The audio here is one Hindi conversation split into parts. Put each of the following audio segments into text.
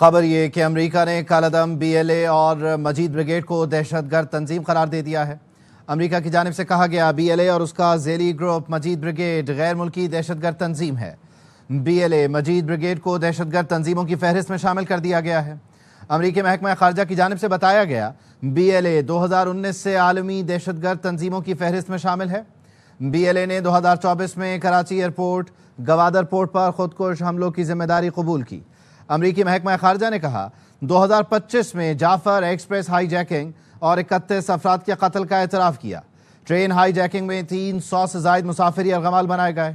खबर ये कि अमेरिका ने कालादम बीएलए और मजीद ब्रिगेड को दहशतगर्द तंजीम करार दे दिया है। अमेरिका की जानिब से कहा गया बीएलए और उसका झेली ग्रुप मजीद ब्रिगेड गैर मुल्की दहशतगर्द तंजीम है। बीएलए मजीद ब्रिगेड को दहशतगर्द तंजीमों की फहरिस्त में शामिल कर दिया गया है। अमेरिकी महकमा खारजा की जानिब से बताया गया बीएलए 2019 से आलमी दहशतगर्द तंजीमों की फहरिस्त में शामिल है। बीएलए ने 2024 में कराची एयरपोर्ट गवादर पोर्ट पर खुदकुश हमलों की जिम्मेदारी कबूल की। अमेरिकी महकमा खारजा ने कहा 2025 में जाफर एक्सप्रेस हाईजैकिंग और 31 अफराद के कत्ल का एतराफ़ किया। ट्रेन हाईजैकिंग में 300 से ज़ायद मुसाफिर यरगमाल बनाए गए।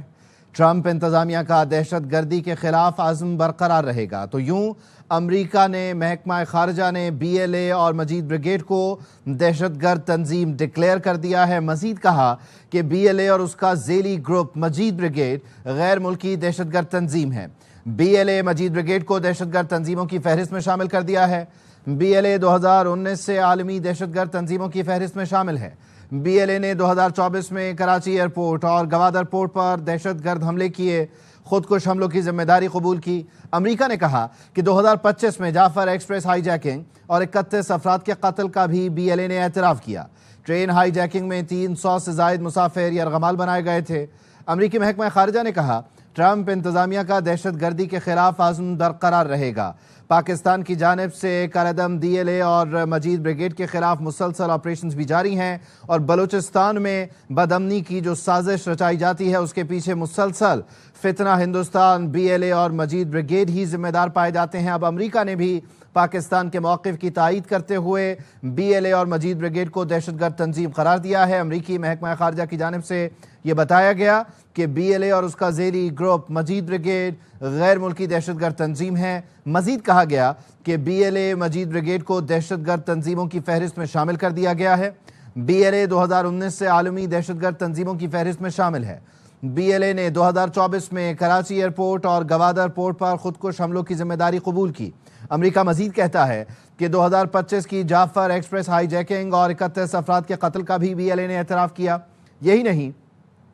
ट्रंप इंतजामिया का दहशत गर्दी के खिलाफ आज़म बरकरार रहेगा। तो यूं अमेरिका ने महकमा खारजा ने बीएलए और मजीद ब्रिगेड को दहशतगर्द तंजीम डिक्लेयर कर दिया है। मजीद कहा कि बीएलए और उसका झेली ग्रुप मजीद ब्रिगेड गैर मुल्की दहशतगर्द तंजीम है। बीएलए मजीद ब्रिगेड को दहशतगर्द तंजीमों की फहरिस्त में शामिल कर दिया है। बीएलए 2019 से आलमी दहशतगर्द तंजीमों की फहरिस्त में शामिल है। बीएलए ने 2024 में कराची एयरपोर्ट और गवादर पोर्ट पर दहशतगर्द हमले किए, खुदकुश हमलों की जिम्मेदारी कबूल की। अमेरिका ने कहा कि 2025 में जाफर एक्सप्रेस हाईजैकिंग और 31 अफराद के कत्ल का भी बीएलए ने एतराफ़ किया। ट्रेन हाईजैकिंग में 300 से ज़ायद मुसाफिर यरगमाल बनाए गए थे। अमेरिकी महकमा खारजा ने कहा ट्रंप इंतजामिया का दहशत गर्दी के खिलाफ आज़म बरकरार रहेगा। पाकिस्तान की जानिब से कालादम बीएलए और मजीद ब्रिगेड के खिलाफ मुसलसल ऑपरेशंस भी जारी हैं और बलूचिस्तान में बदअमनी की जो साजिश रचाई जाती है उसके पीछे मुसलसल फितना हिंदुस्तान, बीएलए और मजीद ब्रिगेड ही जिम्मेदार पाए जाते हैं। अब अमेरिका ने भी पाकिस्तान के मौक़िफ़ की तायीद करते हुए बीएलए और मजीद ब्रिगेड को दहशतगर्द तंजीम करार दिया है। अमेरिकी महकमा खारजा की जानिब से ये बताया गया कि बीएलए और उसका झेली ग्रुप मजीद ब्रिगेड गैर मुल्की दहशतगर्द तंजीम है। मजीद कहा गया कि बीएलए मजीद ब्रिगेड को दहशतगर्द तंजीमों की फहरिस्त में शामिल कर दिया गया है। बीएलए 2019 से आलमी दहशतगर्द तंजीमों की फहरिस्त में शामिल है। बीएलए ने 2024 में कराची एयरपोर्ट और गवादर पोर्ट पर खुदकुश हमलों की जिम्मेदारी कबूल की। अमेरिका मजीद कहता है कि 2025 की जाफर एक्सप्रेस हाईजैकिंग और 31 अफराद के कत्ल का भी बीएलए ने एतराफ़ किया। यही नहीं,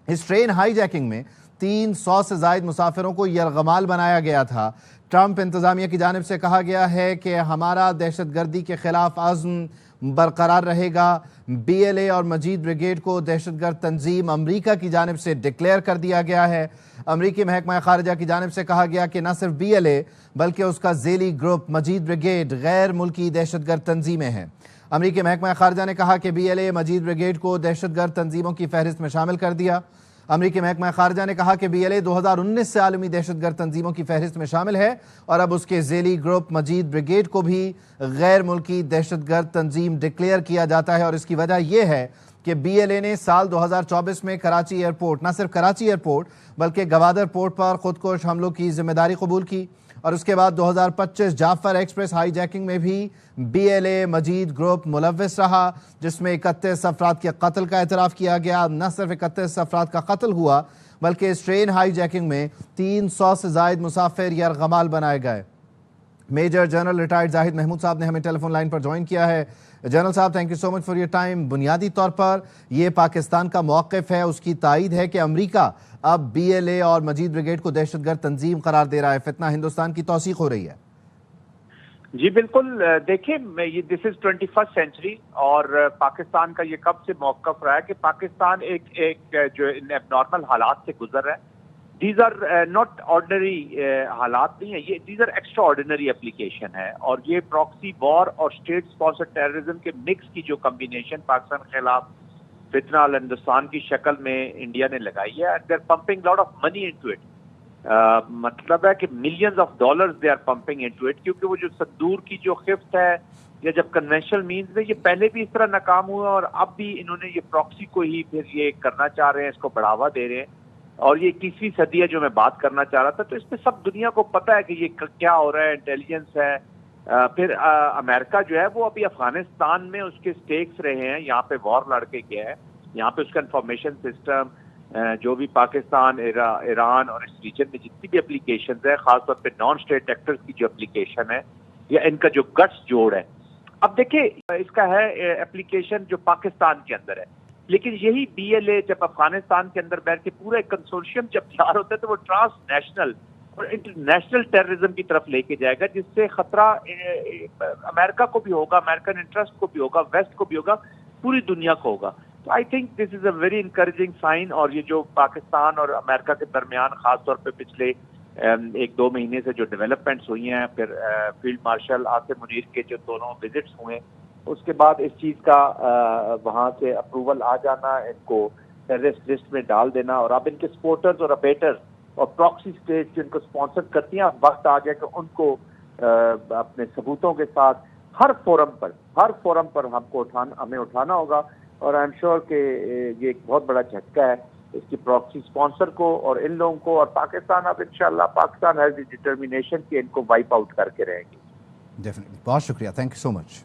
इस ट्रेन हाईजैकिंग में 300 से ज़ायद मुसाफिरों को यरगमाल बनाया गया था। ट्रंप इंतजामिया की जानिब से कहा गया है कि हमारा दहशत गर्दी के खिलाफ आज़म बरकरार रहेगा। बीएलए और मजीद ब्रिगेड को दहशतगर्द तंजीम अमेरिका की जानिब से डिक्लेयर कर दिया गया है। अमेरिकी महकमा खारजा की जानिब से कहा गया कि न सिर्फ बीएलए बल्कि उसका झेली ग्रुप मजीद ब्रिगेड गैर मुल्की दहशतगर्द तंजीमें हैं। अमेरिकी महकमा खारजा ने कहा कि बीएलए मजीद ब्रिगेड को दहशतगर्द तंजीमों की फहरिस्त में शामिल कर दिया। अमेरिकी महकमा खारजा ने कहा कि बीएलए 2019 से आलमी दहशतगर्द तंजीमों की फहरिस्त में शामिल है और अब उसके झेली ग्रुप मजीद ब्रिगेड को भी गैर मुल्की दहशतगर्द तंजीम डिक्लेयर किया जाता है। और इसकी वजह यह है कि बीएलए ने साल 2024 में कराची एयरपोर्ट, न सिर्फ कराची एयरपोर्ट बल्कि गवादर पोर्ट पर खुदकुश हमलों की जिम्मेदारी कबूल की और उसके बाद 2025 जाफर एक्सप्रेस हाईजैकिंग में भी बीएलए मजीद ग्रुप मुलव्विस रहा, जिसमें 31 अफराद के कत्ल का एतराफ़ किया गया। न सिर्फ 31 अफराद का कत्ल हुआ बल्कि इस ट्रेन हाईजैकिंग में 300 से ज़ायद मुसाफिर यरगमाल बनाए गए। Major general retired Zahid Mahmood साहब ने हमें टेलीफोन लाइन पर ज्वाइन किया है। जनरल साहब, thank you so much for your time. बुनियादी तौर पर यह पाकिस्तान का मौक़िफ़ है, उसकी तायीद है कि अमेरिका अब बीएलए और मजीद ब्रिगेड को दहशतगर्द तंजीम करार दे रहा है। फितना हिंदुस्तान की तौसीक़ हो रही है। जी बिल्कुल, देखिए ये दिस इज 21st सेंचुरी और पाकिस्तान का ये कब से मौक़िफ़ रहा है कि पाकिस्तान एक जो एबनॉर्मल हालात से गुजर रहा है। दीज आर नॉट ऑर्डिनरी हालात नहीं है, ये these are extraordinary application है और ये प्रॉक्सी वॉर और स्टेट स्पॉन्सर्ड टेररिज्म के मिक्स की जो कम्बिनेशन पाकिस्तान के खिलाफ फितना अल हिंदुस्तान की शक्ल में इंडिया ने लगाई है। They are pumping lot of money into it. मतलब है कि millions of dollars they are pumping into it, क्योंकि वो जो सदूर की जो खिफ्त है या जब कन्वेंशनल मीन्स में ये पहले भी इस तरह नाकाम हुआ और अब भी इन्होंने ये प्रॉक्सी को ही फिर ये करना चाह रहे हैं, इसको बढ़ावा दे रहे हैं। और ये 21वीं सदी है जो मैं बात करना चाह रहा था, तो इसमें सब दुनिया को पता है कि ये क्या हो रहा है, इंटेलिजेंस है। फिर अमेरिका जो है वो अभी अफगानिस्तान में उसके स्टेक्स रहे हैं, यहाँ पे वॉर लड़के गया है, यहाँ पे उसका इंफॉर्मेशन सिस्टम जो भी पाकिस्तान, ईरान और इस रीजन में जितनी भी एप्लीकेशन है, खासतौर पे नॉन स्टेट एक्टर्स की जो एप्लीकेशन है या इनका जो गट्स जोड़ है। अब देखिए इसका है एप्लीकेशन जो पाकिस्तान के अंदर है, लेकिन यही बीएलए जब अफगानिस्तान के अंदर बैठ के पूरा एक कंसोर्शियम जब तैयार होता है तो वो ट्रांसनेशनल और इंटरनेशनल टेररिज्म की तरफ लेके जाएगा, जिससे खतरा अमेरिका को भी होगा, अमेरिकन इंटरेस्ट को भी होगा, वेस्ट को भी होगा, पूरी दुनिया को होगा। तो I think this is a very encouraging sign. और ये जो पाकिस्तान और अमेरिका के दरमियान खासतौर पे पिछले 1-2 महीने से जो डेवलपमेंट्स हुई हैं, फिर फील्ड मार्शल आसिम मुनीर के जो दोनों विजिट्स हुए, उसके बाद इस चीज का वहां से अप्रूवल आ जाना, इनको टेररिस्ट लिस्ट में डाल देना, और अब इनके सपोर्टर्स और अबेटर्स और प्रॉक्सी स्टेट्स जिनको स्पॉन्सर करती हैं, अब वक्त आ गया कि उनको अपने सबूतों के साथ हर फोरम पर हमें उठाना होगा। और आई एम श्योर कि ये एक बहुत बड़ा झटका है इसकी प्रॉक्सी स्पॉन्सर को और इन लोगों को। और पाकिस्तान अब इंशाल्लाह पाकिस्तान हैज द डिटर्मिनेशन कि इनको वाइप आउट करके रहेंगे। डेफिनेटली, बहुत शुक्रिया, थैंक यू सो मच।